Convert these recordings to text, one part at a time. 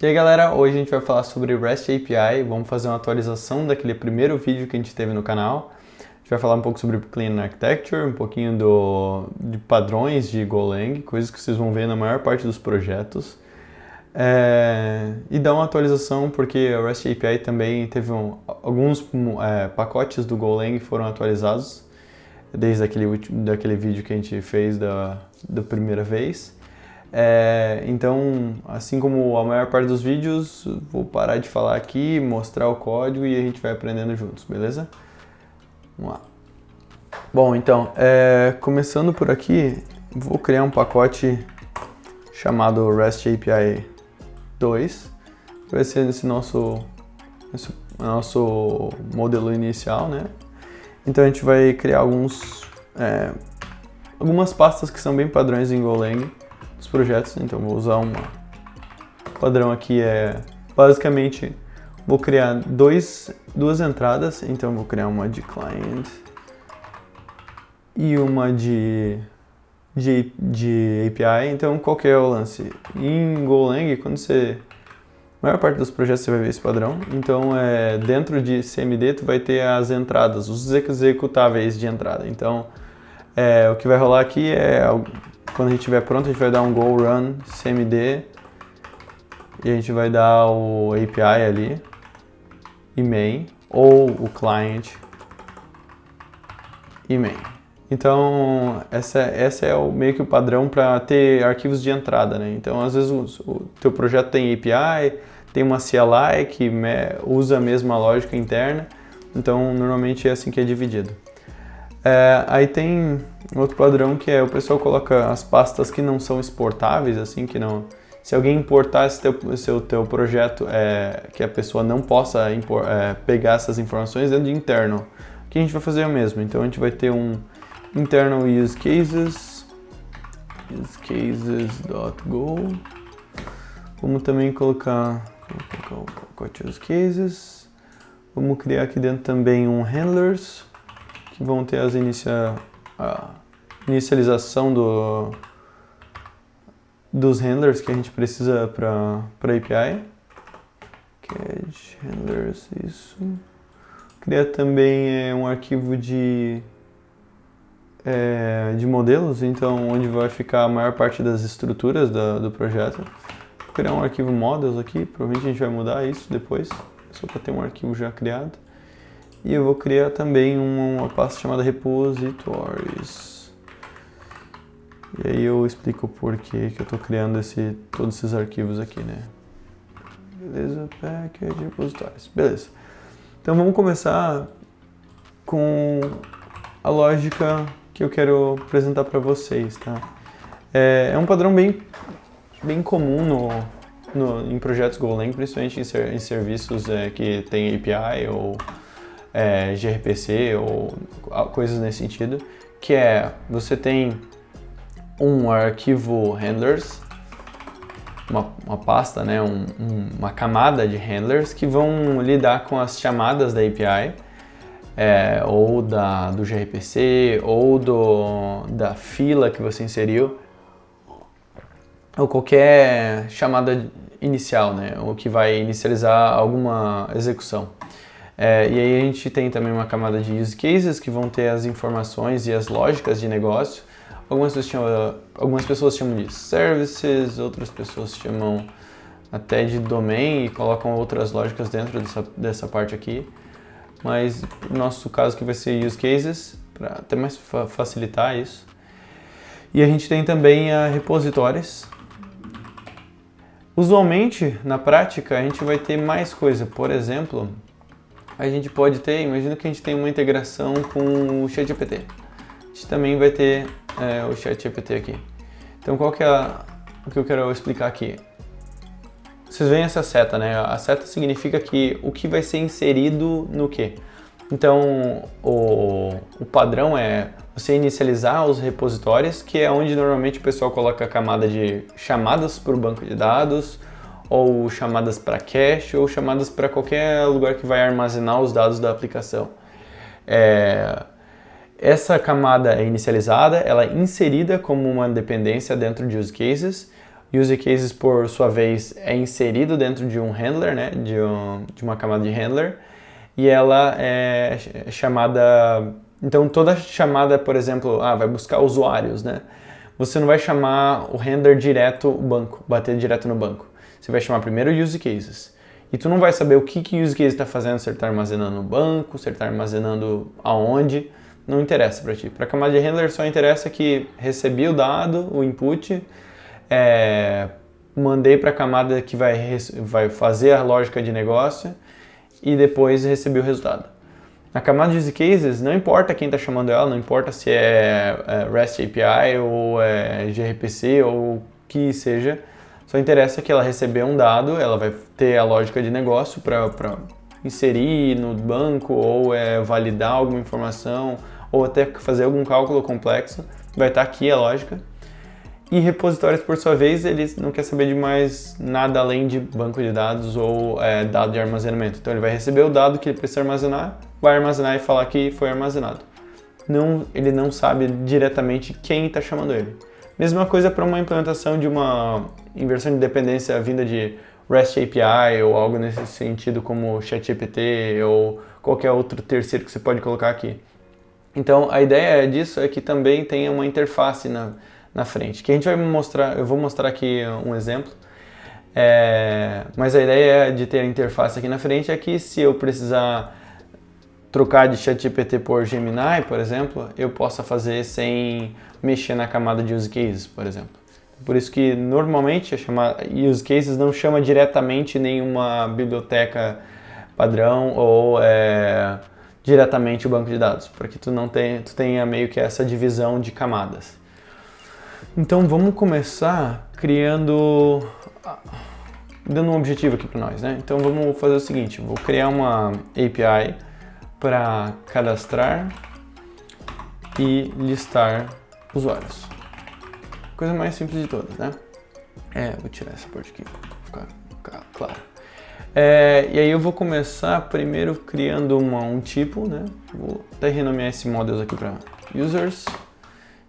E aí galera, hoje a gente vai falar sobre REST API, vamos fazer uma atualização daquele primeiro vídeo que a gente teve no canal. A gente vai falar um pouco sobre Clean Architecture, um pouquinho de padrões de Golang, coisas que vocês vão ver na maior parte dos projetos. E dar uma atualização porque a REST API também teve alguns pacotes do Golang foram atualizados desde daquele vídeo que a gente fez da primeira vez. Então, assim como a maior parte dos vídeos, vou parar de falar aqui, mostrar o código e a gente vai aprendendo juntos, beleza? Vamos lá. Bom, então, começando por aqui, vou criar um pacote chamado REST API 2, que vai ser esse nosso modelo inicial, né? Então a gente vai criar algumas pastas que são bem padrões em Golang dos projetos. Então vou usar um padrão aqui, basicamente vou criar duas entradas. Então vou criar uma de client e uma de API. Então qual que é o lance? Em Golang, a maior parte dos projetos você vai ver esse padrão. Então dentro de CMD tu vai ter as entradas, os executáveis de entrada. Então o que vai rolar aqui quando a gente estiver pronto, a gente vai dar um go run cmd e a gente vai dar o API ali e main, ou o client e main. Então essa é meio que o padrão para ter arquivos de entrada, né? Então às vezes o teu projeto tem API, tem uma CLI que usa a mesma lógica interna, então normalmente é assim que é dividido. Aí tem outro padrão que o pessoal coloca as pastas que não são exportáveis, assim, que não... Se alguém importar esse teu projeto, que a pessoa não possa pegar essas informações dentro de interno. O que a gente vai fazer é o mesmo. Então a gente vai ter um internal use cases.go. Vamos também colocar o pacote use cases. Vamos criar aqui dentro também um handlers, que vão ter a inicialização dos handlers que a gente precisa para API. Catch handlers, isso. Criar também um arquivo de modelos, então onde vai ficar a maior parte das estruturas do projeto. Vou criar um arquivo models aqui, provavelmente a gente vai mudar isso depois, só para ter um arquivo já criado. E eu vou criar também uma pasta chamada repositories. E aí eu explico por que eu estou criando todos esses arquivos aqui, né? Beleza, package, repositories. Beleza. Então vamos começar com a lógica que eu quero apresentar para vocês, tá? É um padrão bem comum em projetos Golang, principalmente em serviços que tem API ou gRPC ou coisas nesse sentido, que você tem um arquivo handlers, uma pasta, né, uma camada de handlers que vão lidar com as chamadas da API, ou do gRPC, ou da fila que você inseriu, ou qualquer chamada inicial, né, ou que vai inicializar alguma execução. E aí a gente tem também uma camada de use cases que vão ter as informações e as lógicas de negócio. Algumas pessoas chamam de services, outras pessoas chamam até de domain e colocam outras lógicas dentro dessa parte aqui. Mas no nosso caso que vai ser use cases, para até mais facilitar isso. E a gente tem também a repositórios. Usualmente, na prática, a gente vai ter mais coisa. Por exemplo, a gente pode ter, imagina que a gente tem uma integração com o ChatGPT. A gente também vai ter o ChatGPT aqui. Então qual que é o que eu quero explicar aqui? Vocês veem essa seta, né? A seta significa que o que vai ser inserido no quê? Então o padrão é você inicializar os repositórios, que é onde normalmente o pessoal coloca a camada de chamadas para o banco de dados, ou chamadas para cache, ou chamadas para qualquer lugar que vai armazenar os dados da aplicação. Essa camada é inicializada, ela é inserida como uma dependência dentro de use cases, Use cases, por sua vez, é inserido dentro de um handler, né? De uma camada de handler, e ela é chamada... Então, toda chamada, por exemplo, vai buscar usuários, né? Você não vai chamar o handler direto o banco, bater direto no banco. Você vai chamar primeiro use cases. E tu não vai saber o que o use case está fazendo, se ele está armazenando no banco, se ele está armazenando aonde. Não interessa para ti. Para a camada de handler só interessa que recebi o dado, o input, mandei para a camada que vai fazer a lógica de negócio e depois recebi o resultado. Na camada de use cases, não importa quem está chamando ela, não importa se é REST API ou gRPC ou o que seja, só interessa que ela recebeu um dado, ela vai ter a lógica de negócio para inserir no banco ou validar alguma informação ou até fazer algum cálculo complexo, vai estar aqui a lógica. E repositórios, por sua vez, eles não querem saber de mais nada além de banco de dados ou dado de armazenamento. Então ele vai receber o dado que ele precisa armazenar, vai armazenar e falar que foi armazenado. Ele não sabe diretamente quem está chamando ele. Mesma coisa para uma implementação de uma inversão de dependência vinda de REST API ou algo nesse sentido como ChatGPT ou qualquer outro terceiro que você pode colocar aqui. Então a ideia disso é que também tenha uma interface na frente, que a gente vai mostrar, eu vou mostrar aqui um exemplo, mas a ideia de ter a interface aqui na frente é que se eu precisar trocar de ChatGPT por Gemini, por exemplo, eu possa fazer sem mexer na camada de use cases, por exemplo. Por isso que normalmente use cases não chama diretamente nenhuma biblioteca padrão ou diretamente o banco de dados, porque tu tenha meio que essa divisão de camadas. Então vamos começar dando um objetivo aqui para nós, né? Então vamos fazer o seguinte, vou criar uma API para cadastrar e listar usuários. Coisa mais simples de todas, né? Vou tirar essa parte aqui para ficar claro. E aí eu vou começar primeiro criando um tipo, né? Vou até renomear esse models aqui para users.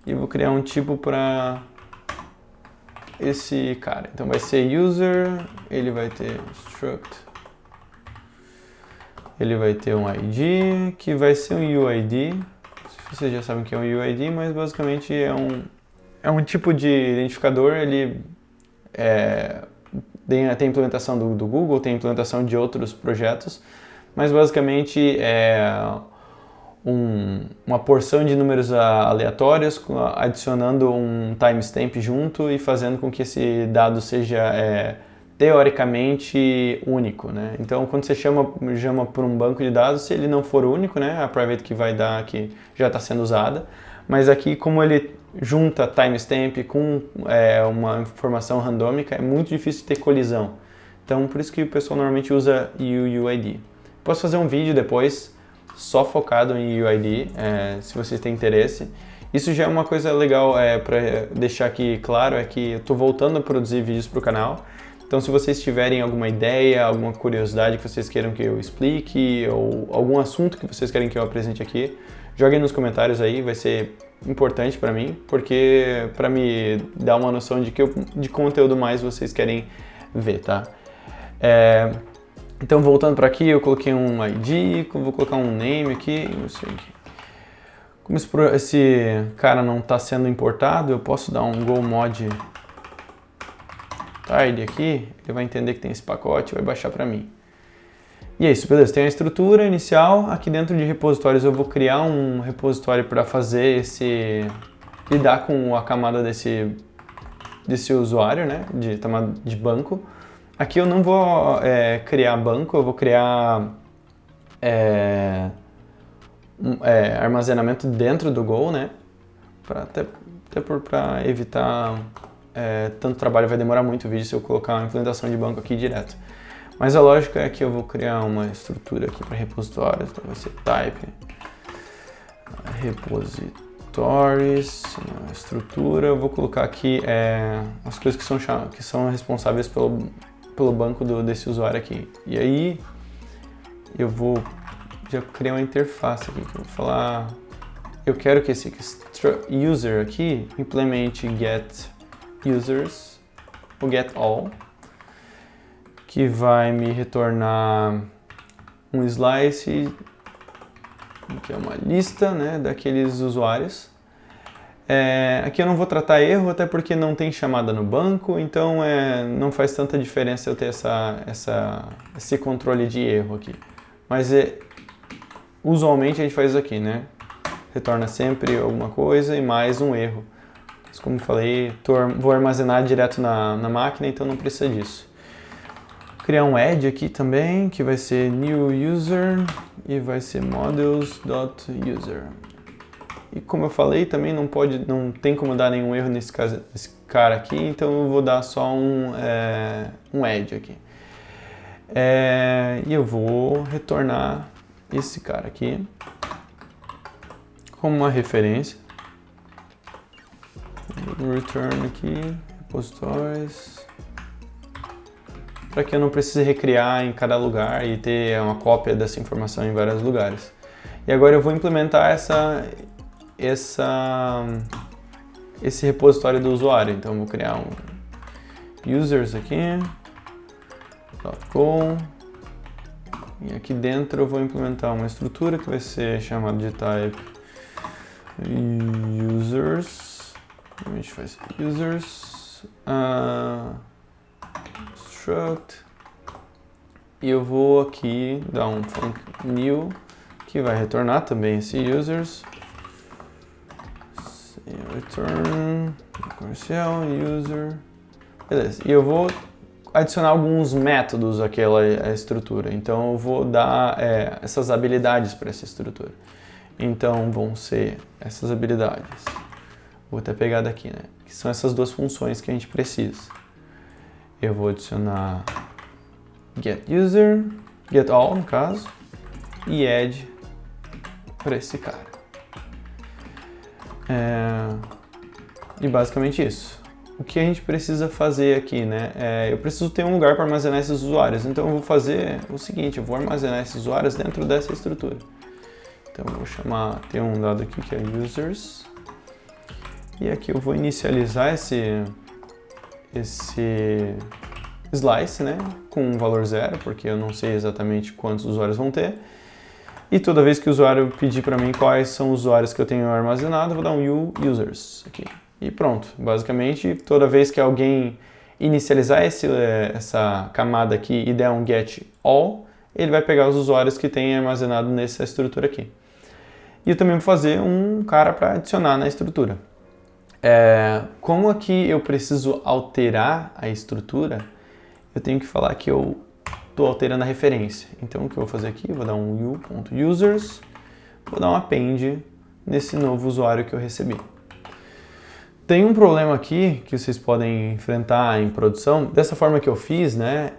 E vou criar um tipo para esse cara. Então vai ser user, ele vai ter struct, ele vai ter um ID, que vai ser um UID. Vocês já sabem que é um UID, mas basicamente é um tipo de identificador. Ele tem a implementação do Google, tem a implementação de outros projetos, mas basicamente uma porção de números aleatórios, adicionando um timestamp junto e fazendo com que esse dado seja teoricamente único, né? Então, quando você chama por um banco de dados, se ele não for único, né, a private que vai dar aqui já está sendo usada, mas aqui, como ele junta timestamp com uma informação randômica, é muito difícil ter colisão. Então, por isso que o pessoal normalmente usa UUID. Posso fazer um vídeo depois só focado em UID, se vocês têm interesse. Isso já é uma coisa legal para deixar aqui claro, é que eu estou voltando a produzir vídeos para o canal. Então, se vocês tiverem alguma ideia, alguma curiosidade que vocês queiram que eu explique, ou algum assunto que vocês querem que eu apresente aqui, joguem nos comentários aí, vai ser importante para mim, porque para me dar uma noção de conteúdo mais vocês querem ver, tá? Então, voltando para aqui, eu coloquei um ID, vou colocar um name aqui, não sei aqui. Como esse cara não está sendo importado, eu posso dar um go mod tidy aqui, ele vai entender que tem esse pacote e vai baixar para mim. E é isso, beleza, tem a estrutura inicial, aqui dentro de repositórios eu vou criar um repositório para fazer lidar com a camada desse usuário, né, de banco. Aqui eu não vou criar banco, eu vou criar armazenamento dentro do Go, né, para evitar tanto trabalho, vai demorar muito o vídeo se eu colocar uma implementação de banco aqui direto. Mas a lógica é que eu vou criar uma estrutura aqui para repositórios, então vai ser type repositories, estrutura, eu vou colocar aqui as coisas que são responsáveis pelo banco desse usuário aqui. E aí eu vou já criar uma interface aqui, que eu vou falar, eu quero que esse user aqui implemente get users o getAll, que vai me retornar um slice, que é uma lista, né, daqueles usuários. Aqui eu não vou tratar erro, até porque não tem chamada no banco, então não faz tanta diferença eu ter esse controle de erro aqui. Mas usualmente a gente faz isso aqui, né? Retorna sempre alguma coisa e mais um erro. Mas como eu falei, vou armazenar direto na máquina, então não precisa disso. Vou criar um add aqui também, que vai ser new user e vai ser models.user. E como eu falei, também não tem como dar nenhum erro nesse cara aqui, então eu vou dar só um add aqui. E eu vou retornar esse cara aqui como uma referência. Return aqui, repositórios, para que eu não precise recriar em cada lugar e ter uma cópia dessa informação em vários lugares. E agora eu vou implementar esse repositório do usuário. Então eu vou criar um users aqui, .com, e aqui dentro eu vou implementar uma estrutura que vai ser chamada de type users. A gente faz users struct, e eu vou aqui dar um func new que vai retornar também esse users. Return comercial user, beleza. E eu vou adicionar alguns métodos àquela estrutura. Então eu vou dar essas habilidades para essa estrutura. Então vão ser essas habilidades. Vou até pegar daqui, né? Que são essas duas funções que a gente precisa. Eu vou adicionar getUser, getAll no caso, e add para esse cara. E basicamente isso. O que a gente precisa fazer aqui, né? Eu preciso ter um lugar para armazenar esses usuários. Então eu vou fazer o seguinte, eu vou armazenar esses usuários dentro dessa estrutura. Então eu vou tem um dado aqui que é users. E aqui eu vou inicializar esse slice, né? Com um valor 0, porque eu não sei exatamente quantos usuários vão ter. E toda vez que o usuário pedir para mim quais são os usuários que eu tenho armazenado, eu vou dar um users aqui. E pronto. Basicamente, toda vez que alguém inicializar essa camada aqui e der um getAll, ele vai pegar os usuários que tem armazenado nessa estrutura aqui. E eu também vou fazer um cara para adicionar na estrutura. Como aqui eu preciso alterar a estrutura, eu tenho que falar que eu estou alterando a referência. Então o que eu vou fazer aqui? Eu vou dar um u.users, vou dar um append nesse novo usuário que eu recebi. Tem um problema aqui que vocês podem enfrentar em produção. Dessa forma que eu fiz, né?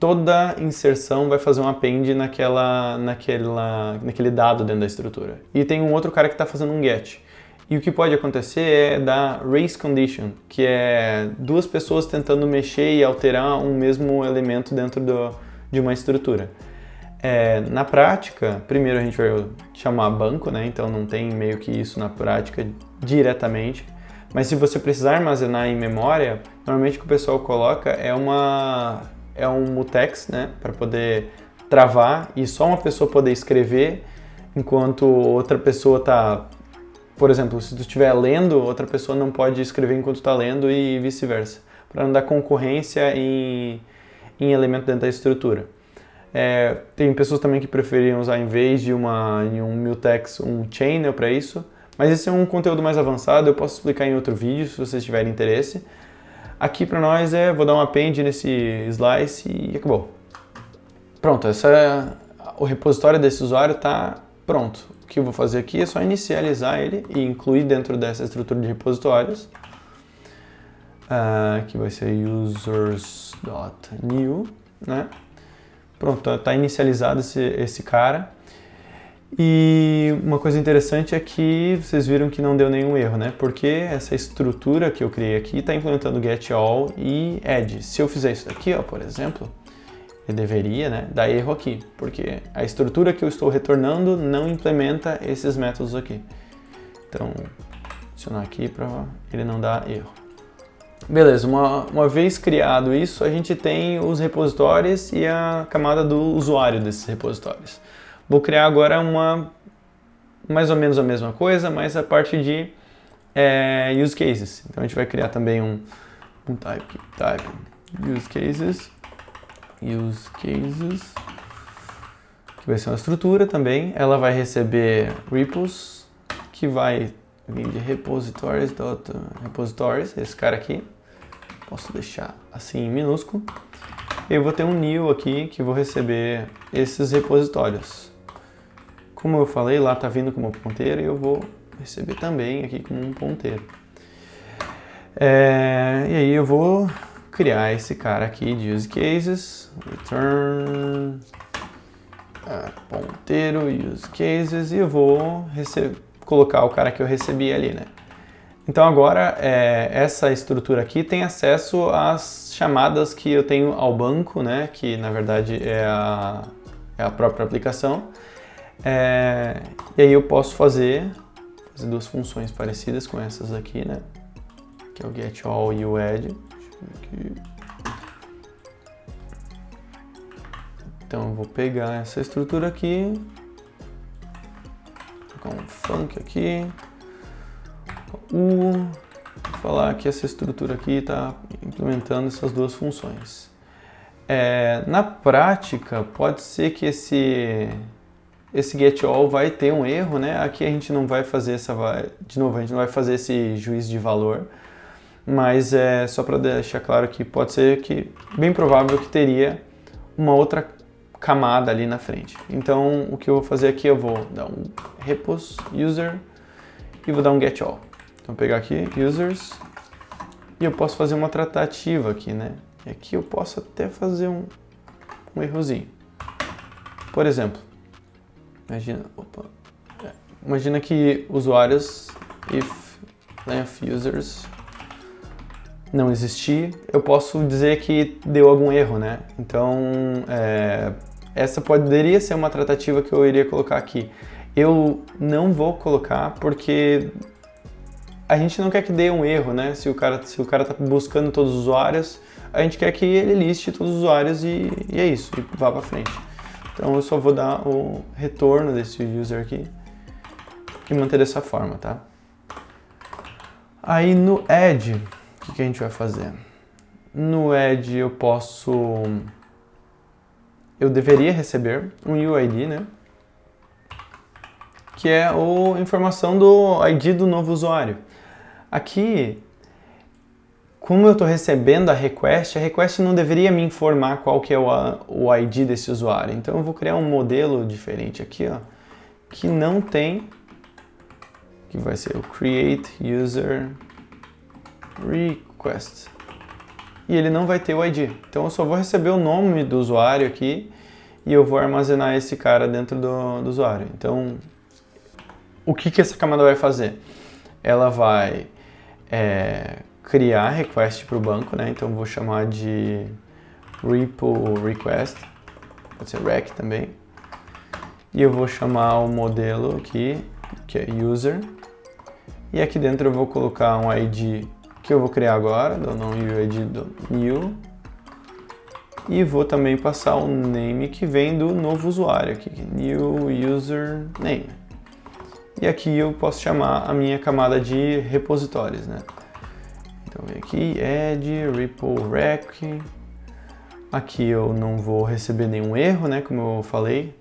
Toda inserção vai fazer um append naquele dado dentro da estrutura. E tem um outro cara que está fazendo um get. E o que pode acontecer é dar race condition, que é duas pessoas tentando mexer e alterar um mesmo elemento dentro de uma estrutura. Na prática, primeiro a gente vai chamar banco, né? Então não tem meio que isso na prática diretamente. Mas se você precisar armazenar em memória, normalmente o que o pessoal coloca é um mutex, né? Para poder travar e só uma pessoa poder escrever, enquanto outra pessoa está... Por exemplo, se tu estiver lendo, outra pessoa não pode escrever enquanto está lendo e vice-versa, para não dar concorrência em elemento dentro da estrutura. Tem pessoas também que preferiam usar, em vez de um mutex, um chainer para isso, mas esse é um conteúdo mais avançado, eu posso explicar em outro vídeo, se vocês tiverem interesse. Aqui para nós vou dar um append nesse slice e acabou. Pronto, o repositório desse usuário está pronto. O que eu vou fazer aqui é só inicializar ele e incluir dentro dessa estrutura de repositórios. Aqui vai ser users.new, né? Pronto, está inicializado esse cara. E uma coisa interessante é que vocês viram que não deu nenhum erro, né? Porque essa estrutura que eu criei aqui está implementando getAll e add. Se eu fizer isso daqui, ó, por exemplo, eu deveria, né, dar erro aqui, porque a estrutura que eu estou retornando não implementa esses métodos aqui. Então, adicionar aqui para ele não dar erro. Beleza, uma vez criado isso, a gente tem os repositórios e a camada do usuário desses repositórios. Vou criar agora mais ou menos a mesma coisa, mas a parte de use cases. Então a gente vai criar também um type use cases, que vai ser uma estrutura também. Ela vai receber repos, que vai vir de repositories, esse cara aqui. Posso deixar assim em minúsculo. Eu vou ter um new aqui que vou receber esses repositórios. Como eu falei, lá está vindo como ponteiro e eu vou receber também aqui como um ponteiro. E aí eu vou criar esse cara aqui de use cases, return ponteiro use cases, e eu vou colocar o cara que eu recebi ali, né? Então agora essa estrutura aqui tem acesso às chamadas que eu tenho ao banco, né? Que na verdade é a própria aplicação. E aí eu posso fazer duas funções parecidas com essas aqui, né? Que é o getAll e o add. Então eu vou pegar essa estrutura aqui, colocar um func aqui. Vou falar que essa estrutura aqui está implementando essas duas funções. Na prática, pode ser que esse getAll vai ter um erro, né? Aqui a gente não vai fazer de novo, a gente não vai fazer esse juízo de valor, mas só para deixar claro que pode ser que, bem provável que teria uma outra camada ali na frente. Então, o que eu vou fazer aqui, eu vou dar um repos user e vou dar um getAll. Então, vou pegar aqui, users, e eu posso fazer uma tratativa aqui, né? E aqui eu posso até fazer um errozinho. Por exemplo, imagina que usuários, if length users não existir, eu posso dizer que deu algum erro, né? Então, essa poderia ser uma tratativa que eu iria colocar aqui. Eu não vou colocar porque a gente não quer que dê um erro, né? Se o cara está buscando todos os usuários, a gente quer que ele liste todos os usuários e é isso, e vá para frente. Então eu só vou dar o retorno desse user aqui e manter dessa forma, tá? Aí no add, o que a gente vai fazer? No add eu deveria receber um UID, né? Que é a informação do ID do novo usuário. Aqui, como eu estou recebendo a request não deveria me informar qual que é o ID desse usuário. Então eu vou criar um modelo diferente aqui, ó, que não tem, que vai ser o create user request. E ele não vai ter o ID. Então eu só vou receber o nome do usuário aqui e eu vou armazenar esse cara dentro do usuário. Então, o que essa camada vai fazer? Ela vai criar request para o banco, né? Então eu vou chamar de repo request, pode ser rec também. E eu vou chamar o modelo aqui, que é user. E aqui dentro eu vou colocar um ID que eu vou criar agora, do non-UID do new. E vou também passar o name que vem do novo usuário aqui, new user name. E aqui eu posso chamar a minha camada de repositórios, né? Então vem aqui, add, repo rec. Aqui eu não vou receber nenhum erro, né? Como eu falei.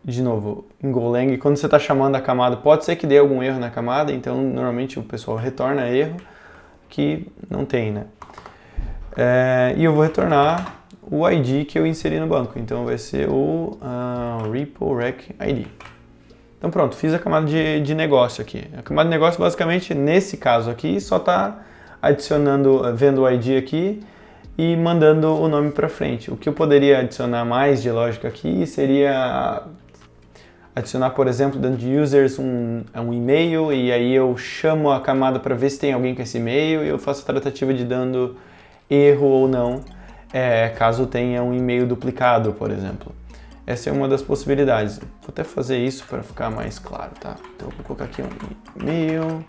De novo, em Golang, quando você está chamando a camada, pode ser que dê algum erro na camada, então normalmente o pessoal retorna erro, que não tem, né? E eu vou retornar o ID que eu inseri no banco, então vai ser o repo rec ID. Então pronto, fiz a camada de negócio aqui. A camada de negócio, basicamente, nesse caso aqui, só está adicionando, vendo o ID aqui e mandando o nome para frente. O que eu poderia adicionar mais de lógica aqui seria adicionar, por exemplo, dentro de users um e-mail, e aí eu chamo a camada para ver se tem alguém com esse e-mail e eu faço a tratativa de dando erro ou não, caso tenha um e-mail duplicado, por exemplo. Essa é uma das possibilidades. Vou até fazer isso para ficar mais claro, tá? Então eu vou colocar aqui um e-mail,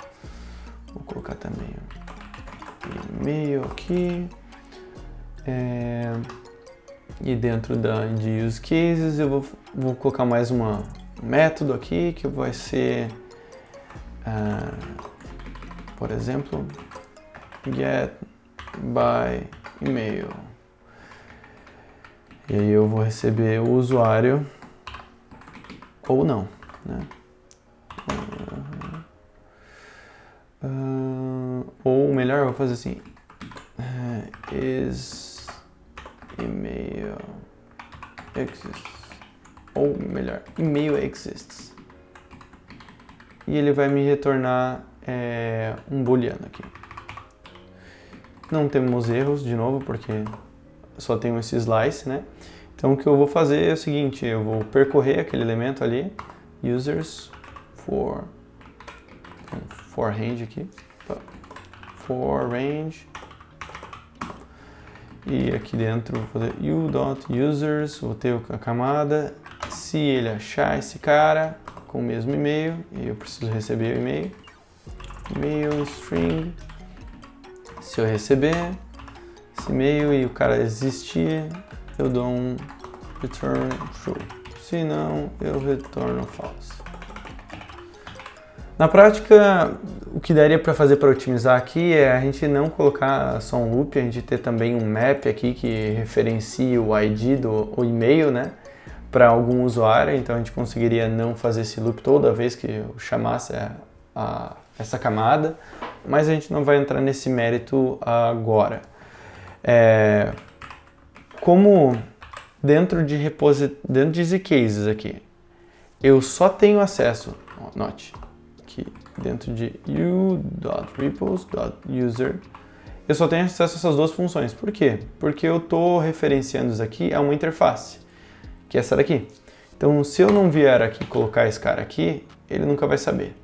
vou colocar também e-mail aqui. E dentro de use cases eu vou colocar mais um método aqui que vai ser, por exemplo, get by email. E aí eu vou receber o usuário ou não, né? Ou melhor, eu vou fazer assim, is email exists, ou melhor, email exists. E ele vai me retornar um booleano aqui. Não temos erros, de novo, porque só tenho esse slice, né? Então o que eu vou fazer é o seguinte, eu vou percorrer aquele elemento ali, users for range aqui, for range, e aqui dentro vou fazer u.users, vou ter a camada, se ele achar esse cara com o mesmo e-mail, e eu preciso receber o e-mail, e-mail string, se eu receber esse e-mail e o cara existir, eu dou um return true, se não, eu retorno false. Na prática, o que daria para fazer para otimizar aqui é a gente não colocar só um loop, a gente ter também um map aqui que referencia o ID do e-mail, né, para algum usuário, então a gente conseguiria não fazer esse loop toda vez que eu chamasse essa camada, mas a gente não vai entrar nesse mérito agora. Como dentro de zcases aqui, eu só tenho acesso, note, aqui dentro de u.repos.user, eu só tenho acesso a essas duas funções. Por quê? Porque eu estou referenciando isso aqui a uma interface, que é essa daqui. Então, se eu não vier aqui colocar esse cara aqui, ele nunca vai saber.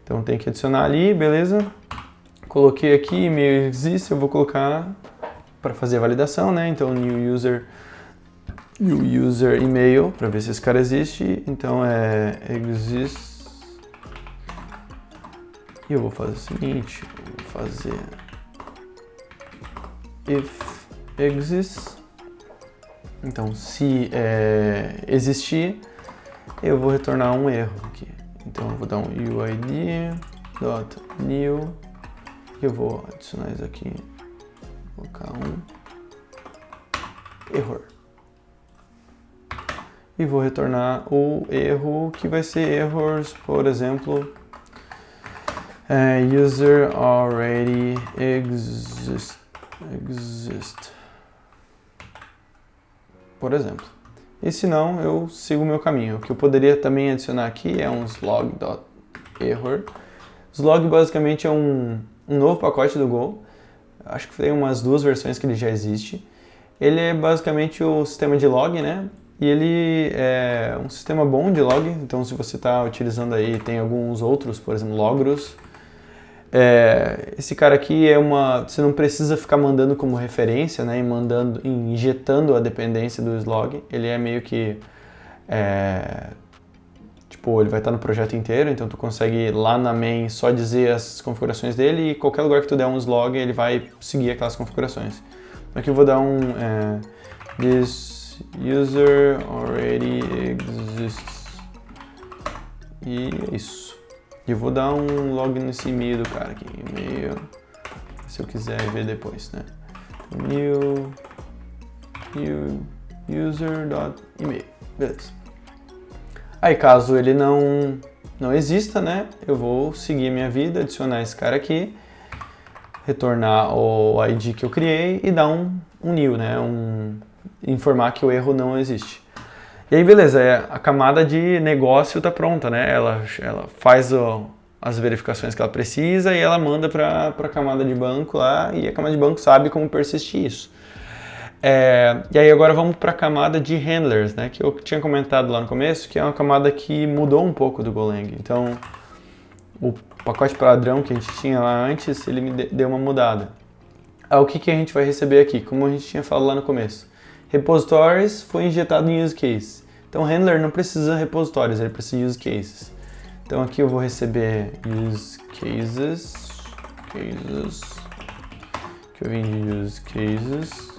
Então, tem que adicionar ali, beleza? Coloquei aqui, e-mail existe, eu vou colocar para fazer a validação, né? Então, new user email, para ver se esse cara existe. Então, exist. E eu vou fazer o seguinte, vou fazer if exists. Então, se existir, eu vou retornar um erro aqui. Então, eu vou dar um uid.new e eu vou adicionar isso aqui, vou colocar um error. E vou retornar o erro, que vai ser errors, por exemplo, user already exist, por exemplo. E se não, eu sigo o meu caminho. O que eu poderia também adicionar aqui é um slog.error. Slog basicamente é um novo pacote do Go. Acho que tem umas 2 versões que ele já existe. Ele é basicamente o sistema de log, né? E ele é um sistema bom de log. Então, se você está utilizando aí, tem alguns outros, por exemplo, Logros. Esse cara aqui você não precisa ficar mandando como referência, né, e injetando a dependência do slog. Ele é meio que, tipo, ele vai estar no projeto inteiro, então tu consegue lá na main só dizer as configurações dele e qualquer lugar que tu der um slog, ele vai seguir aquelas configurações. Aqui eu vou dar um this user already exists e é isso. E eu vou dar um log nesse e-mail do cara aqui, e-mail, se eu quiser ver depois, né? New user.email, beleza. Aí caso ele não exista, né? Eu vou seguir minha vida, adicionar esse cara aqui, retornar o ID que eu criei e dar um new, né? Informar que o erro não existe. E aí, beleza, a camada de negócio está pronta, né? Ela faz as verificações que ela precisa e ela manda para a camada de banco lá e a camada de banco sabe como persistir isso. E aí agora vamos para a camada de handlers, né? Que eu tinha comentado lá no começo, que é uma camada que mudou um pouco do Golang. Então, o pacote padrão que a gente tinha lá antes, ele me deu uma mudada. O que a gente vai receber aqui? Como a gente tinha falado lá no começo. Repositories foi injetado em use case. Então, handler não precisa de repositórios, ele precisa de use cases. Então, aqui eu vou receber use cases. que eu vim de use cases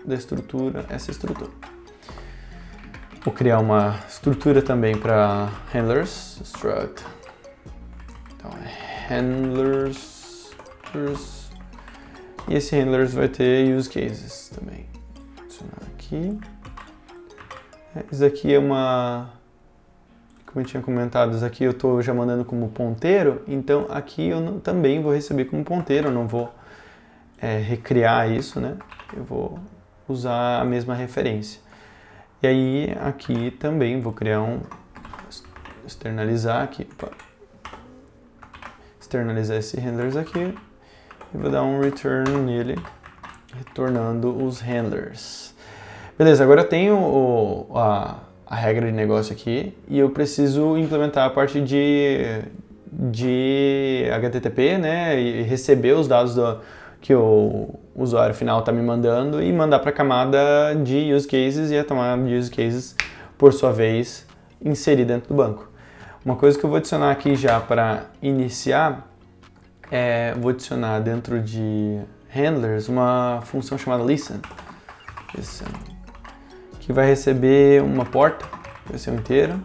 da estrutura, essa estrutura. Vou criar uma estrutura também para handlers, struct. Então, handlers, e esse handlers vai ter use cases também. Vou adicionar aqui. Isso aqui é uma, como eu tinha comentado, isso aqui eu estou já mandando como ponteiro, então aqui eu também vou receber como ponteiro, eu não vou recriar isso, né? Eu vou usar a mesma referência. E aí aqui também vou criar externalizar aqui, externalizar esse handlers aqui e vou dar um return nele, retornando os handlers. Beleza, agora eu tenho a regra de negócio aqui e eu preciso implementar a parte de HTTP, né, e receber os dados que o usuário final está me mandando e mandar para a camada de use cases e a camada de use cases, por sua vez, inserir dentro do banco. Uma coisa que eu vou adicionar aqui já para iniciar vou adicionar dentro de handlers uma função chamada listen, que vai receber uma porta, vai ser um inteiro.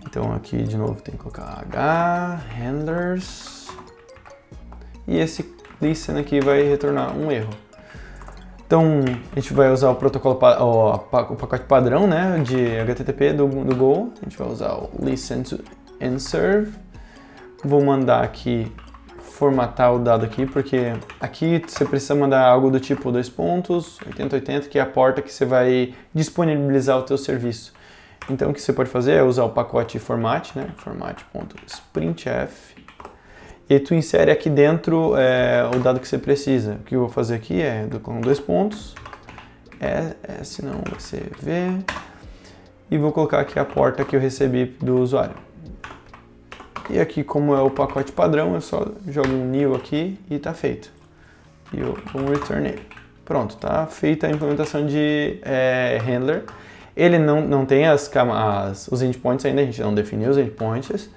Então aqui de novo tem que colocar h handlers e esse listen aqui vai retornar um erro. Então a gente vai usar o protocolo, o pacote padrão, né, de HTTP do Go. A gente vai usar o listen to enserve. Vou mandar aqui formatar o dado aqui, porque aqui você precisa mandar algo do tipo 8080, que é a porta que você vai disponibilizar o teu serviço. Então o que você pode fazer é usar o pacote format, né, format.sprintf, e tu insere aqui dentro o dado que você precisa. O que eu vou fazer aqui com 2 pontos, S não vai ser V, e vou colocar aqui a porta que eu recebi do usuário. E aqui, como é o pacote padrão, eu só jogo um new aqui e tá feito. E eu vou return ele. Pronto, tá feita a implementação de handler. Ele não tem os endpoints ainda, a gente não definiu os endpoints,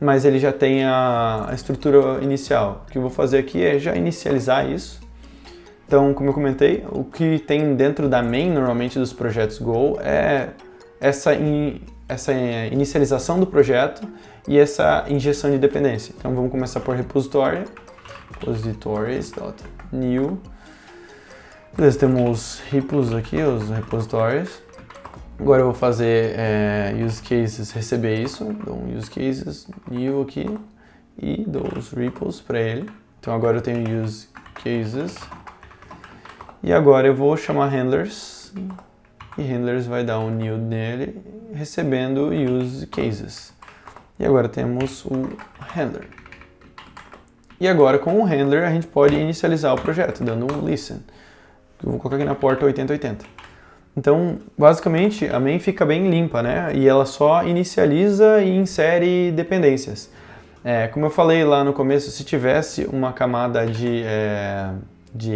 mas ele já tem a estrutura inicial. O que eu vou fazer aqui é já inicializar isso. Então, como eu comentei, o que tem dentro da main, normalmente, dos projetos Go, é essa inicialização do projeto e essa injeção de dependência. Então vamos começar por repository, repositories.new. Beleza, temos repos aqui, os repositórios. Agora eu vou fazer use cases receber isso, então use cases new aqui e dou os repos para ele. Então agora eu tenho use cases e agora eu vou chamar handlers e handlers vai dar um new nele recebendo use cases. E agora temos o handler. E agora com o handler a gente pode inicializar o projeto dando um listen, que eu vou colocar aqui na porta 8080. Então, basicamente, a main fica bem limpa, né? E ela só inicializa e insere dependências. Como eu falei lá no começo, se tivesse uma camada de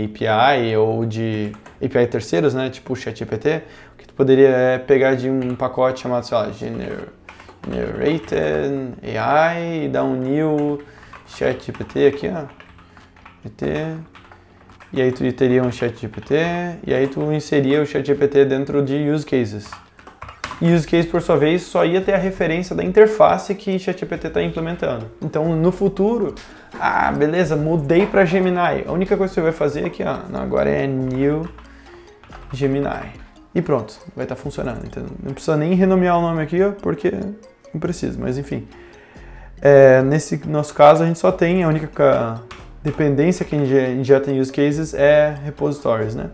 API ou de API terceiros, né? Tipo o ChatGPT, o que tu poderia pegar de um pacote chamado, sei lá, Generated AI e dar um new ChatGPT aqui, ó. E aí tu teria um ChatGPT, e aí tu inseria o ChatGPT dentro de use cases. E use case, por sua vez, só ia ter a referência da interface que o ChatGPT está implementando. Então, no futuro, beleza, mudei para Gemini. A única coisa que você vai fazer aqui, ó, agora é New Gemini. E pronto, vai estar funcionando. Entendeu? Não precisa nem renomear o nome aqui, ó, porque não precisa, mas enfim. Nesse nosso caso, a gente só tem a única dependência que injeta em use cases é repositories, né?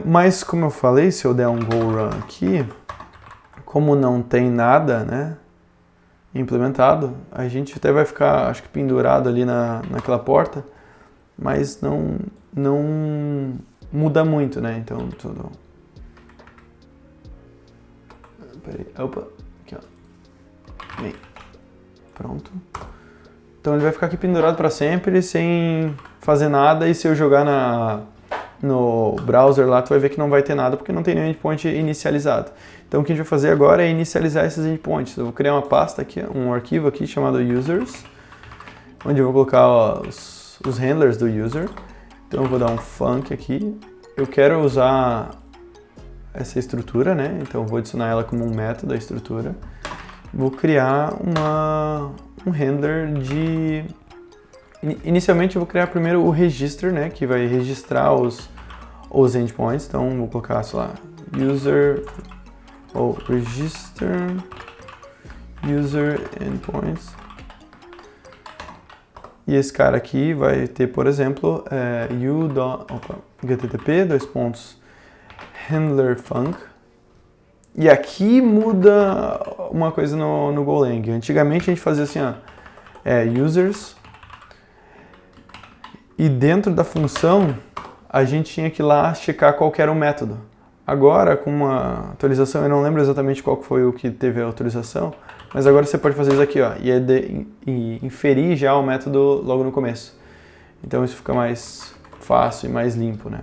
Mas como eu falei, se eu der um go run aqui, como não tem nada, né, implementado, a gente até vai ficar, acho que pendurado ali naquela porta, mas não muda muito, né? Então tudo. Peraí, opa, aqui ó. Bem, pronto. Então ele vai ficar aqui pendurado para sempre, sem fazer nada, e se eu jogar no browser lá, tu vai ver que não vai ter nada, porque não tem nenhum endpoint inicializado. Então o que a gente vai fazer agora é inicializar esses endpoints. Eu vou criar uma pasta aqui, um arquivo aqui chamado users, onde eu vou colocar os os handlers do user. Então eu vou dar um func aqui. Eu quero usar essa estrutura, né? Então eu vou adicionar ela como um método da estrutura. Vou criar um handler de... Inicialmente eu vou criar primeiro o register, né? Que vai registrar os endpoints. Então vou colocar, sei lá, user ou register user endpoints. E esse cara aqui vai ter, por exemplo, http handler func. E aqui muda uma coisa no Golang. Antigamente a gente fazia assim, ó, users, e dentro da função a gente tinha que ir lá checar qual que era o método. Agora, com uma atualização, eu não lembro exatamente qual foi o que teve a atualização, mas agora você pode fazer isso aqui, ó, e inferir já o método logo no começo. Então isso fica mais fácil e mais limpo, né?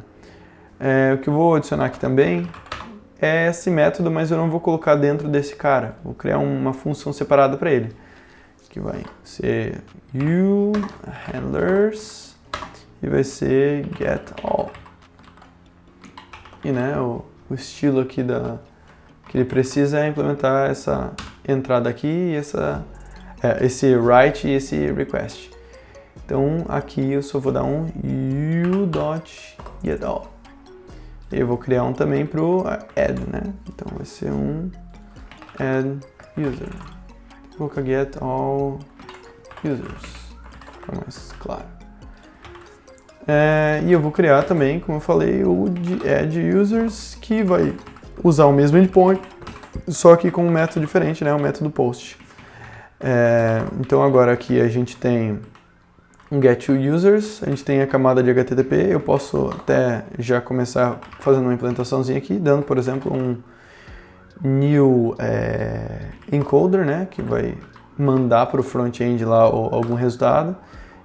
O que eu vou adicionar aqui também é esse método, mas eu não vou colocar dentro desse cara. Vou criar uma função separada para ele, que vai ser handlers e vai ser getAll. E né, o estilo aqui que ele precisa é implementar essa entrada aqui e esse write e esse request. Então aqui eu só vou dar um u.getAll. Eu vou criar um também para o add, né? Então vai ser um add user. Vou colocar getAll users, para mais claro. E eu vou criar também, como eu falei, o add users, que vai usar o mesmo endpoint, só que com um método diferente, né? O método post. Então agora aqui a gente tem um getToUsers, a gente tem a camada de HTTP, eu posso até já começar fazendo uma implementaçãozinha aqui, dando, por exemplo, um new encoder, né? Que vai mandar para o front-end lá algum resultado.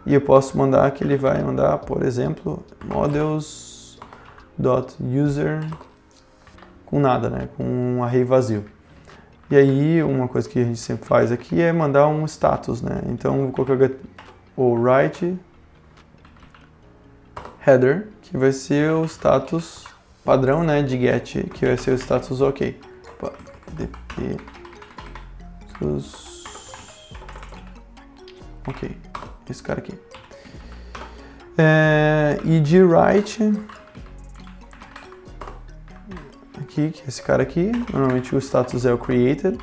E eu posso mandar que ele vai mandar, por exemplo, models.user com nada, né? Com um array vazio. E aí, uma coisa que a gente sempre faz aqui é mandar um status, né? Então, vou colocar o write header, que vai ser o status padrão, né? De get, que vai ser o status ok. dp ok. Esse cara aqui. E de write aqui, que é esse cara aqui, normalmente o status é o created.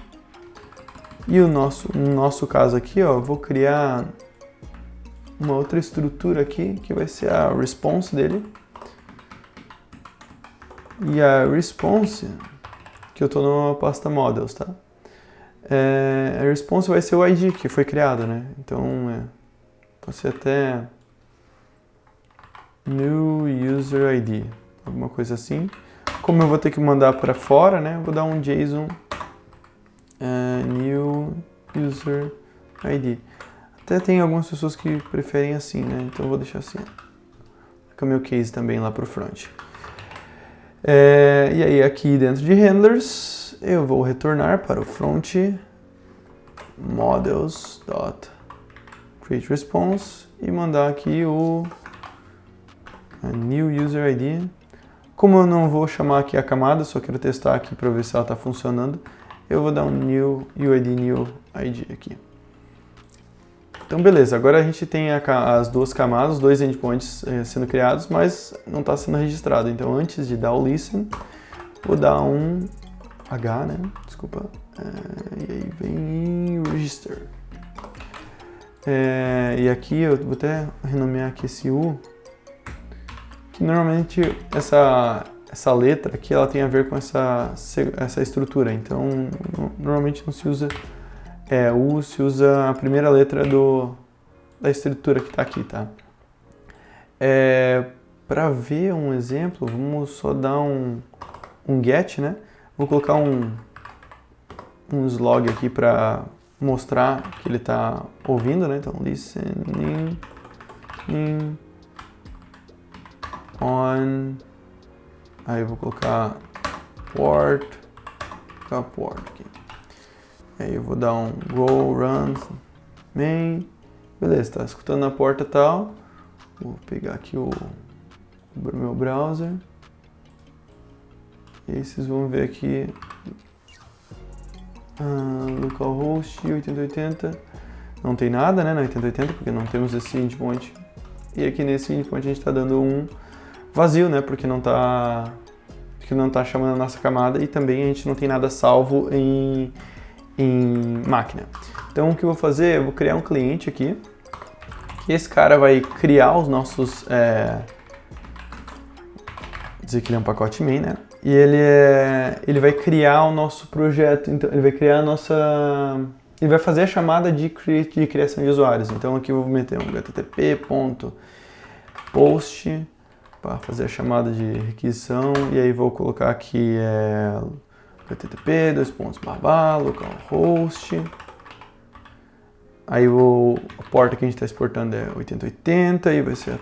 E no nosso caso aqui, ó, eu vou criar uma outra estrutura aqui, que vai ser a response dele. E a response, que eu tô numa pasta models, tá? A response vai ser o ID que foi criado, né? Então, pode ser até new user ID, alguma coisa assim. Como eu vou ter que mandar para fora, né? Eu vou dar um JSON new user ID. Até tem algumas pessoas que preferem assim, né? Então eu vou deixar assim. Fica meu case também lá para o front. E aí aqui dentro de handlers, eu vou retornar para o front models.createResponse e mandar aqui o new user ID. Como eu não vou chamar aqui a camada, só quero testar aqui para ver se ela está funcionando, eu vou dar um new UID new ID aqui. Então beleza, agora a gente tem as duas camadas, os dois endpoints sendo criados, mas não está sendo registrado. Então antes de dar o listen, vou dar um H, né? Desculpa. E aí vem register. E aqui eu vou até renomear aqui esse U, que normalmente essa letra aqui ela tem a ver com essa estrutura. Então normalmente não se usa U, se usa a primeira letra da estrutura que está aqui, tá? Para ver um exemplo, vamos só dar um get, né? Vou colocar um slog aqui para mostrar que ele está ouvindo, né? Então, listening on. Aí eu vou colocar port aqui. Aí eu vou dar um go run main. Beleza, tá escutando na porta tal. Vou pegar aqui o meu browser. E aí vocês vão ver aqui localhost 8080. Não tem nada, né, na 8080, porque não temos esse endpoint. E aqui nesse endpoint a gente está dando um vazio, né, porque não está chamando a nossa camada e também a gente não tem nada salvo em máquina. Então o que eu vou fazer, eu vou criar um cliente aqui, que esse cara vai criar os nossos, dizer que ele é um pacote main, né? E ele vai criar o nosso projeto, então ele vai criar ele vai fazer a chamada de criação de usuários. Então aqui eu vou meter um http:/post para fazer a chamada de requisição, e aí vou colocar aqui http://localhost. Aí a porta que a gente está exportando é 8080 e vai ser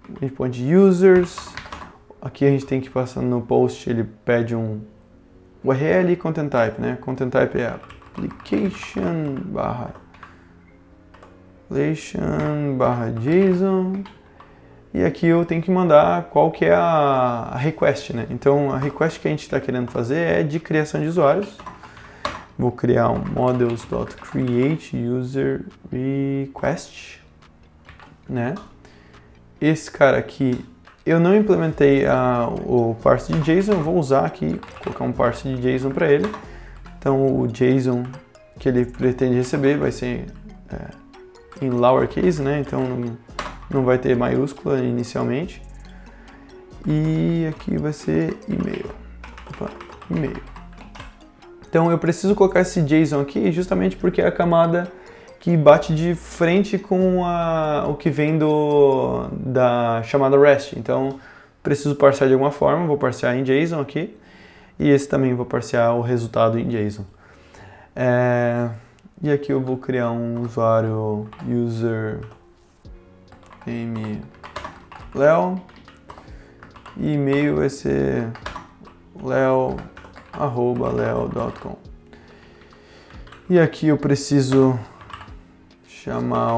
o endpoint de users. Aqui a gente tem que passar no post, ele pede um URL e content type, né? Content type é application/JSON. E aqui eu tenho que mandar qual que é a request, né? Então a request que a gente está querendo fazer é de criação de usuários. Vou criar um models.createUserRequest, né? Esse cara aqui, eu não implementei o parse de JSON, eu vou usar aqui, colocar um parse de JSON para ele. Então o JSON que ele pretende receber vai ser em lowercase, né? Então não vai ter maiúscula inicialmente. E aqui vai ser e-mail. E-mail. Então eu preciso colocar esse JSON aqui justamente porque é a camada que bate de frente com o que vem da chamada REST. Então preciso parsear de alguma forma, vou parsear em JSON aqui. E esse também vou parsear o resultado em JSON. E aqui eu vou criar um usuário user name Leo. E e-mail vai ser leo@leo.com. E aqui eu preciso chamar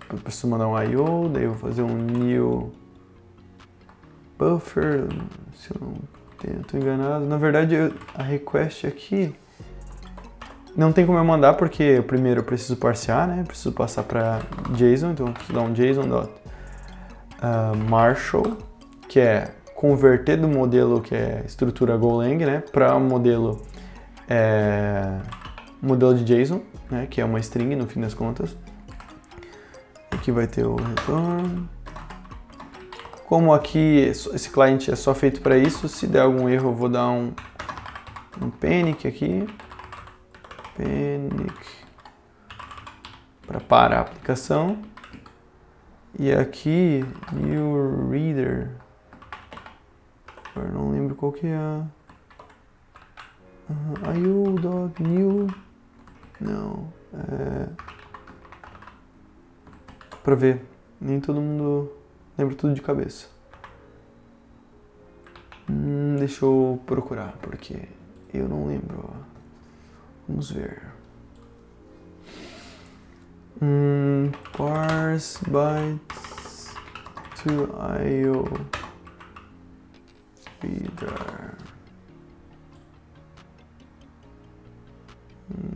eu preciso mandar um I/O, daí eu vou fazer um new buffer, se eu não estou enganado. Na verdade, a request aqui não tem como eu mandar, porque primeiro eu preciso parsear, né? Preciso passar para JSON, então eu preciso dar um JSON.Marshall, que é converter do modelo que é estrutura Golang, né, para um modelo de JSON, né, que é uma string no fim das contas. Aqui vai ter o return. Como aqui esse cliente é só feito para isso, se der algum erro eu vou dar um panic aqui. Panic para parar a aplicação. E aqui, new reader, eu não lembro qual que é. IO.new, não, para ver, nem todo mundo lembra tudo de cabeça. Deixa eu procurar, porque eu não lembro. Vamos ver. Parse bytes to IO reader.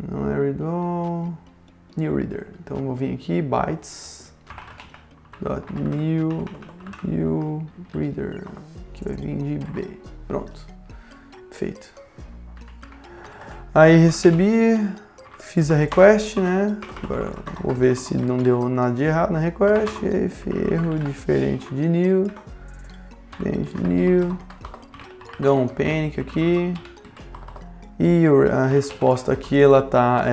Não é read all. New reader. Então eu vou vir aqui, bytes dot new reader, que vai vir de B. Pronto. Feito. Aí recebi, fiz a request, né? Agora vou ver se não deu nada de errado na request. E aí, erro diferente de new. Dou um panic aqui. E a resposta aqui, ela tá...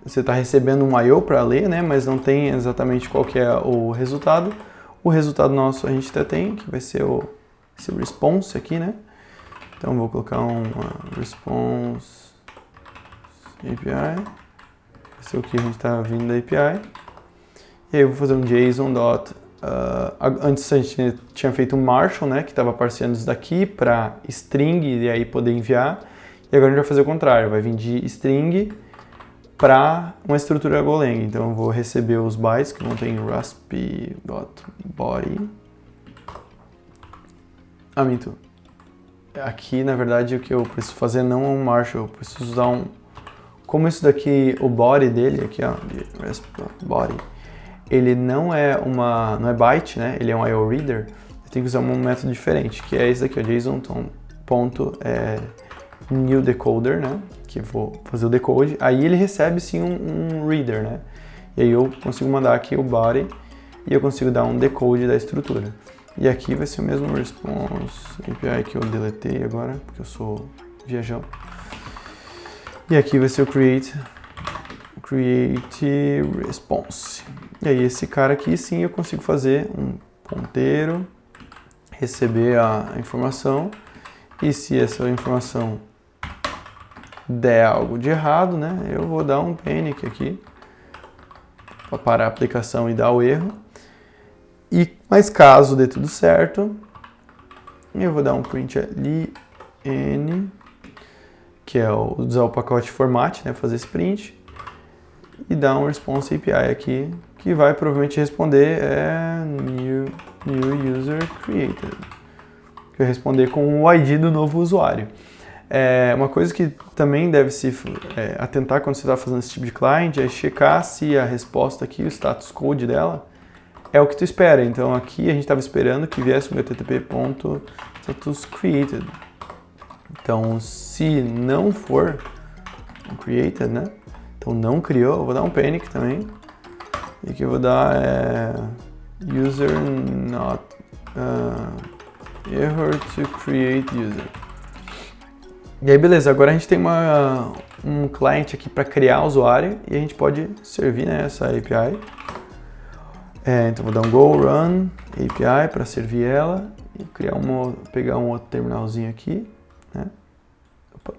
você está recebendo um I/O para ler, né? Mas não tem exatamente qual que é o resultado. O resultado nosso a gente até tem, que vai ser esse response aqui, né? Então vou colocar response API. Vai ser o que a gente está vindo da API. E aí eu vou fazer um JSON. Antes a gente tinha feito um Marshall, né? Que estava parseando isso daqui para string e aí poder enviar. E agora a gente vai fazer o contrário. Vai vir de string para uma estrutura Golang. Então eu vou receber os bytes que vão ter em rasp.body. Aqui, na verdade, o que eu preciso fazer não é um Marshall, eu preciso usar um... Como isso daqui, o body dele, aqui ó, rasp.body, ele não é byte, né? Ele é um IO reader. Eu tenho que usar um método diferente, que é esse daqui, ó, JSON.new decoder, né? Que eu vou fazer o decode. Aí ele recebe sim um reader, né? E aí eu consigo mandar aqui o body e eu consigo dar um decode da estrutura. E aqui vai ser o mesmo response API que eu deletei agora, porque eu sou viajão. E aqui vai ser o create response. E aí esse cara aqui sim eu consigo fazer um ponteiro, receber a informação, e se essa informação der algo de errado, né, eu vou dar um panic aqui para parar a aplicação e dar o erro. Mas caso dê tudo certo, eu vou dar um print ali n, que é usar o pacote format, né, fazer esse print, e dar um response API aqui, que vai provavelmente responder new user created, que vai responder com o ID do novo usuário. Uma coisa que também deve se atentar quando você está fazendo esse tipo de client é checar se a resposta aqui, o status code dela, é o que tu espera. Então aqui a gente estava esperando que viesse um http.statusCreated. Então se não for created, né? Então não criou, eu vou dar um panic também. E aqui eu vou dar user not error to create user. E aí beleza, agora a gente tem um client aqui para criar usuário e a gente pode servir, né, essa API. Então vou dar um go run API para servir ela e pegar um outro terminalzinho aqui, né? Opa.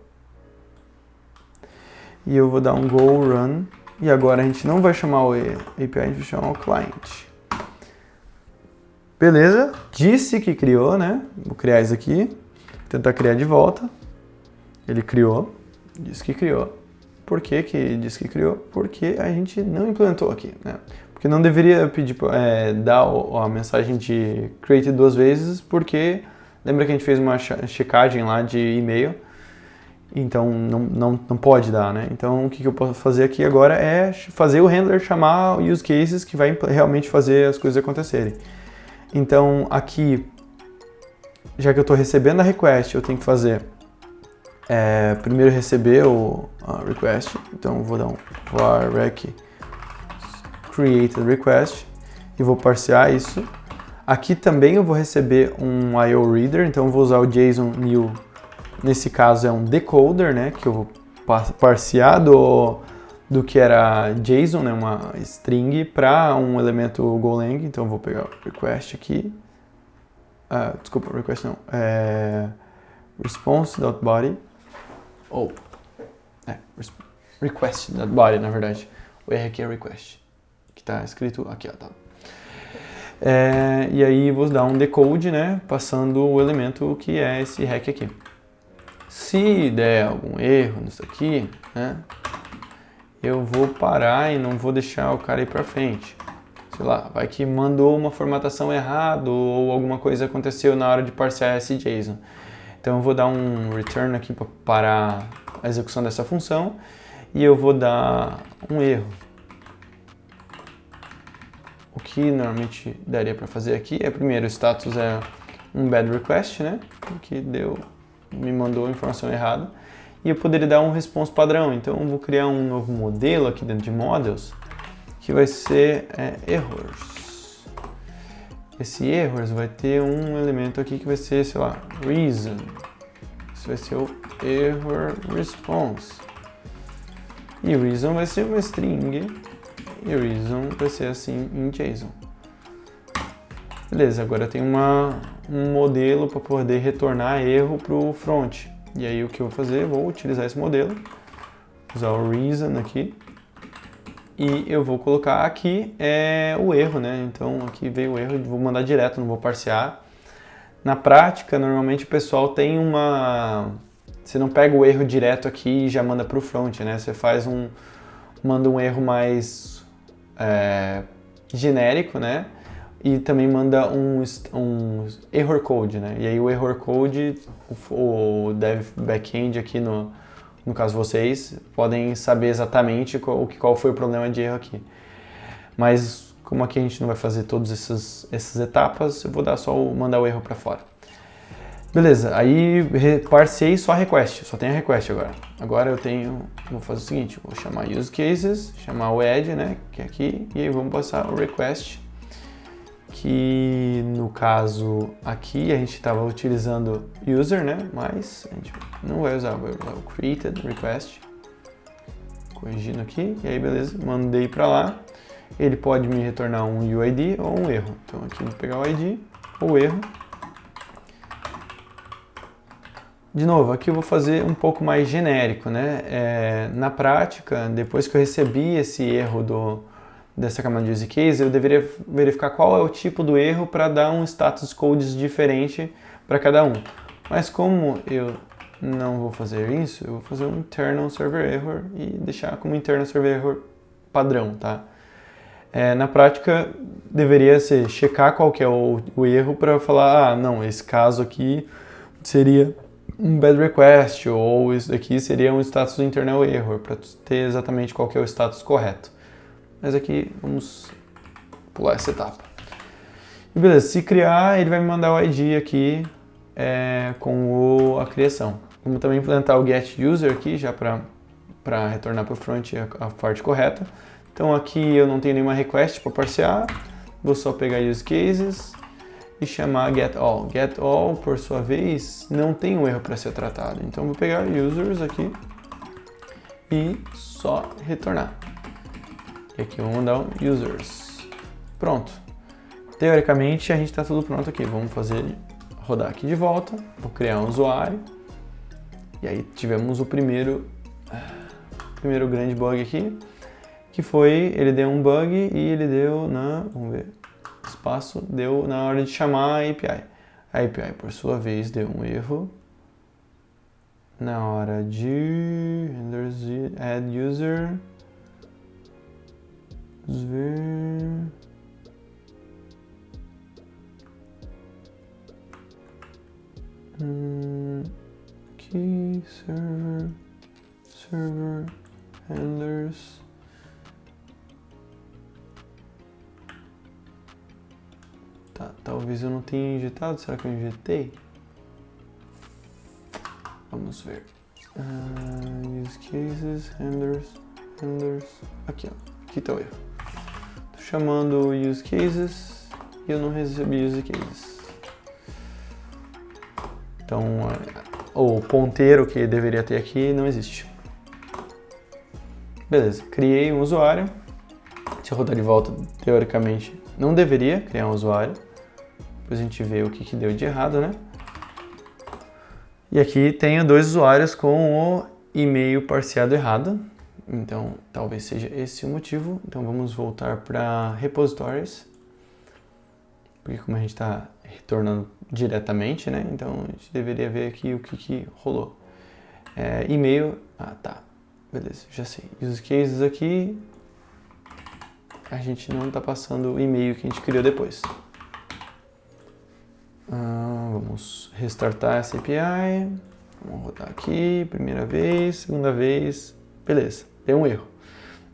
E eu vou dar um go run e agora a gente não vai chamar o API, a gente vai chamar o client. Beleza, disse que criou, né? Vou criar isso aqui, vou tentar criar de volta. Ele criou, disse que criou. Por que que disse que criou? Porque a gente não implementou aqui, né? Porque não deveria pedir, dar a mensagem de create 2 vezes, porque lembra que a gente fez uma checagem lá de e-mail, então não pode dar, né? Então o que eu posso fazer aqui agora é fazer o handler chamar use cases que vai realmente fazer as coisas acontecerem. Então aqui, já que eu estou recebendo a request, eu tenho que fazer primeiro receber a request, então eu vou dar um var rec create request e vou parsear isso. Aqui também eu vou receber um IO reader, então eu vou usar o JSON new, nesse caso é um decoder, né, que eu vou parsear do que era JSON, né, uma string, para um elemento Golang. Então eu vou pegar o request aqui, desculpa, request não, response.body, request.body, na verdade, o erro aqui é request, que está escrito aqui, ó, tá. E aí vou dar um decode, né, passando o elemento que é esse hack aqui. Se der algum erro nisso aqui, né, eu vou parar e não vou deixar o cara ir para frente. Sei lá, vai que mandou uma formatação errada ou alguma coisa aconteceu na hora de parsear esse JSON. Então eu vou dar um return aqui para parar a execução dessa função e eu vou dar um erro. O que normalmente daria para fazer aqui é, primeiro, o status é um bad request, né, que me mandou a informação errada, e eu poderia dar um response padrão. Então eu vou criar um novo modelo aqui dentro de models, que vai ser errors. Esse errors vai ter um elemento aqui que vai ser, sei lá, reason. Esse vai ser o error response. E reason vai ser uma string. E reason vai ser assim em JSON. Beleza, agora eu tenho um modelo para poder retornar erro para o front. E aí o que eu vou fazer? Eu vou utilizar esse modelo, usar o reason aqui. E eu vou colocar aqui o erro, né? Então aqui veio o erro, vou mandar direto, não vou parsear. Na prática, normalmente o pessoal tem você não pega o erro direto aqui e já manda para o front, né? Você faz manda um erro mais genérico, né? E também manda um error code, né? E aí o error code, o dev backend aqui no caso vocês, podem saber exatamente qual foi o problema de erro aqui. Mas como aqui a gente não vai fazer todas essas etapas, eu vou mandar o erro para fora. Beleza, aí parseei só a request, só tem a request agora. Agora vou fazer o seguinte, vou chamar use cases, chamar o add, né, que é aqui, e aí vamos passar o request, que no caso aqui a gente estava utilizando user, né, mas a gente não vai usar o created request, corrigindo aqui, e aí beleza, mandei para lá, ele pode me retornar um UID ou um erro. Então aqui eu vou pegar o ID ou erro. De novo, aqui eu vou fazer um pouco mais genérico, né? Na prática, depois que eu recebi esse erro dessa camada de use case, eu deveria verificar qual é o tipo do erro para dar um status code diferente para cada um. Mas como eu não vou fazer isso, eu vou fazer um internal server error e deixar como internal server error padrão, tá? Na prática, deveria ser checar qual que é o erro para falar, não, esse caso aqui seria um bad request, ou isso daqui seria um status internal error, para ter exatamente qual que é o status correto. Mas aqui, vamos pular essa etapa. E beleza, se criar, ele vai me mandar o ID aqui com a criação. Vamos também implementar o get user aqui, já para retornar para o front a parte correta. Então aqui eu não tenho nenhuma request para parsear, vou só pegar use cases e chamar getAll. GetAll, por sua vez, não tem um erro para ser tratado. Então vou pegar users aqui e só retornar. E aqui eu vou mandar um users. Pronto. Teoricamente a gente está tudo pronto aqui. Vamos fazer rodar aqui de volta. Vou criar um usuário. E aí tivemos o primeiro grande bug aqui, que foi, ele deu um bug e ele deu vamos ver, espaço, deu na hora de chamar a API. A API, por sua vez, deu um erro na hora de add user. Vamos ver. Aqui, server, handlers. Tá, talvez eu não tenha injetado. Será que eu injetei? Vamos ver. Use cases, handlers. Aqui, ó. Aqui tá o erro. Tô chamando use cases e eu não recebi use cases. Então, o ponteiro que deveria ter aqui não existe. Beleza, criei um usuário. Deixa eu rodar de volta, teoricamente não deveria criar um usuário. Depois a gente vê o que deu de errado, né? E aqui tenho dois usuários com o e-mail parseado errado. Então, talvez seja esse o motivo. Então, vamos voltar para repositories. Porque como a gente está retornando diretamente, né? Então, a gente deveria ver aqui o que rolou. E-mail... tá. Beleza, já sei. Use cases aqui. A gente não está passando o e-mail que a gente criou depois. Vamos restartar essa API. Vamos rodar aqui. Primeira vez, segunda vez. Beleza, deu um erro.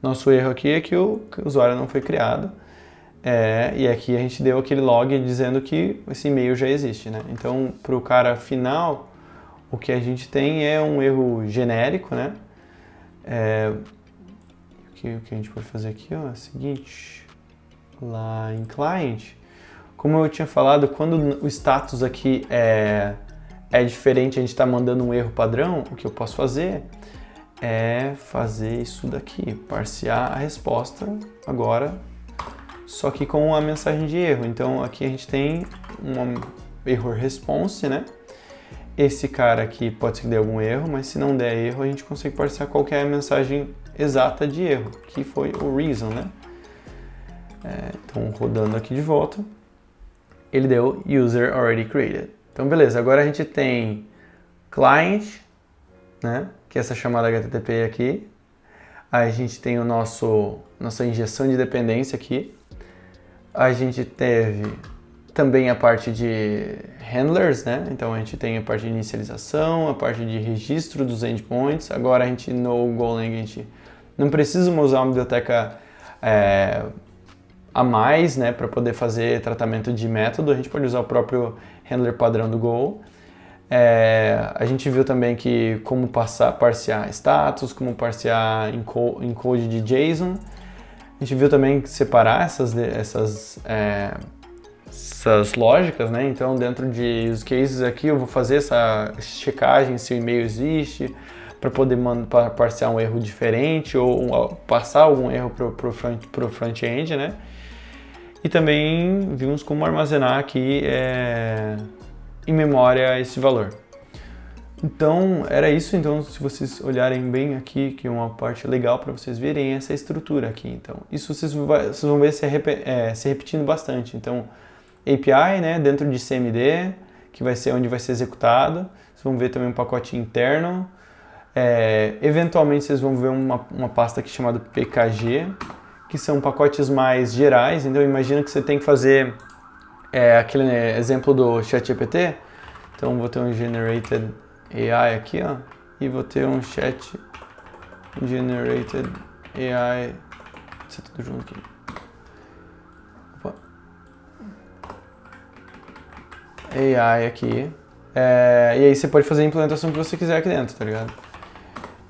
Nosso erro aqui é que o usuário não foi criado. E aqui a gente deu aquele log dizendo que esse e-mail já existe, né? Então, para o cara final, o que a gente tem é um erro genérico, né? O que a gente pode fazer aqui, ó, é o seguinte. Lá em client, como eu tinha falado, quando o status aqui é diferente, a gente está mandando um erro padrão, o que eu posso fazer é fazer isso daqui, parsear a resposta agora, só que com a mensagem de erro. Então aqui a gente tem um error response, né? Esse cara aqui pode ser que dê algum erro, mas se não der erro, a gente consegue parsear qual que é a mensagem exata de erro, que foi o reason, né? Então, rodando aqui de volta, ele deu user already created. Então, beleza, agora a gente tem client, né? Que é essa chamada HTTP aqui. A gente tem o nossa injeção de dependência aqui. A gente teve também a parte de handlers, né? Então a gente tem a parte de inicialização, a parte de registro dos endpoints. Agora a gente no Golang a gente não precisa usar uma biblioteca a mais, né, para poder fazer tratamento de método. A gente pode usar o próprio handler padrão do Go. A gente viu também que como parsear status, como parsear encode de JSON. A gente viu também separar essas lógicas, né? Então, dentro de use cases aqui, eu vou fazer essa checagem se o e-mail existe, para poder parsear um erro diferente ou passar algum erro para o front-end, né? E também vimos como armazenar aqui em memória esse valor. Então, era isso. Então, se vocês olharem bem aqui, que é uma parte legal para vocês verem essa estrutura aqui. Então, isso vocês vão ver se repetindo bastante. Então, API, né, dentro de CMD, que vai ser onde vai ser executado. Vocês vão ver também um pacote interno. Eventualmente, vocês vão ver uma pasta aqui chamada PKG, que são pacotes mais gerais. Então, imagina que você tem que fazer aquele exemplo do ChatGPT. Então, vou ter um Generated AI aqui, ó, e vou ter um Chat Generated AI, isso é tudo junto aqui. Opa. AI aqui. E aí você pode fazer a implementação que você quiser aqui dentro, tá ligado?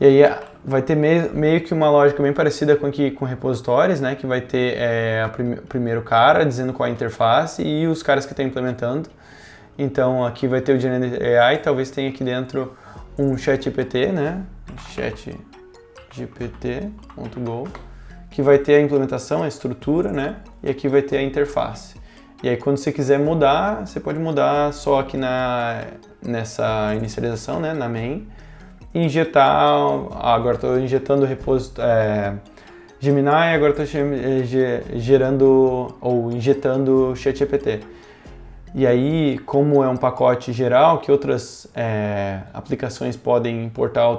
E aí vai ter meio que uma lógica bem parecida com repositórios, né? Que vai ter o primeiro cara dizendo qual é a interface e os caras que estão implementando. Então aqui vai ter o Generated AI, talvez tenha aqui dentro um ChatGPT, né? ChatGPT.go, que vai ter a implementação, a estrutura, né? E aqui vai ter a interface. E aí quando você quiser mudar, você pode mudar só aqui nessa inicialização, né? Na main, e injetar. Agora estou injetando Gemini, agora estou gerando ou injetando ChatGPT. E aí, como é um pacote geral que outras aplicações podem importar o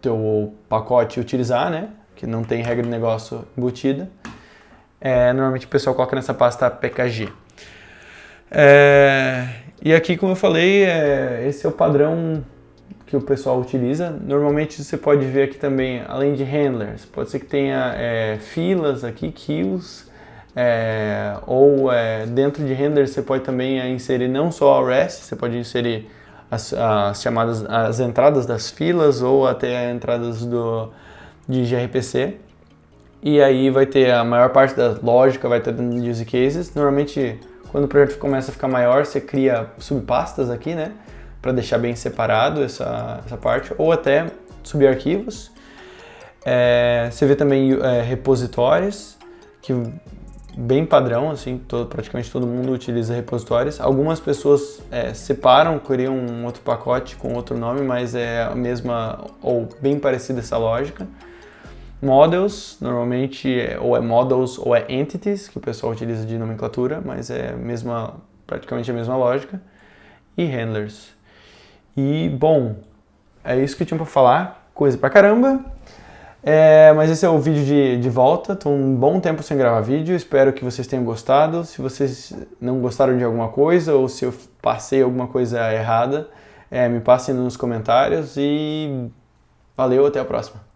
teu pacote e utilizar, né? Que não tem regra de negócio embutida. Normalmente o pessoal coloca nessa pasta PKG. E aqui, como eu falei, esse é o padrão que o pessoal utiliza. Normalmente você pode ver aqui também, além de handlers, pode ser que tenha filas aqui, queues, ou dentro de handlers você pode também inserir não só a REST, você pode inserir as entradas das filas ou até as entradas de gRPC. E aí vai ter a maior parte da lógica, vai ter dentro de use cases. Normalmente, quando o projeto começa a ficar maior, você cria subpastas aqui, né? Para deixar bem separado essa parte, ou até subarquivos. Você vê também repositórios, que bem padrão, assim, praticamente todo mundo utiliza repositórios. Algumas pessoas separam, criam um outro pacote com outro nome, mas é a mesma ou bem parecida essa lógica. Models, normalmente ou é models ou é entities, que o pessoal utiliza de nomenclatura, mas praticamente a mesma lógica. E handlers. E, bom, é isso que eu tinha pra falar, coisa pra caramba. Mas esse é o vídeo de volta, tô um bom tempo sem gravar vídeo, espero que vocês tenham gostado. Se vocês não gostaram de alguma coisa ou se eu passei alguma coisa errada, me passem nos comentários e valeu, até a próxima.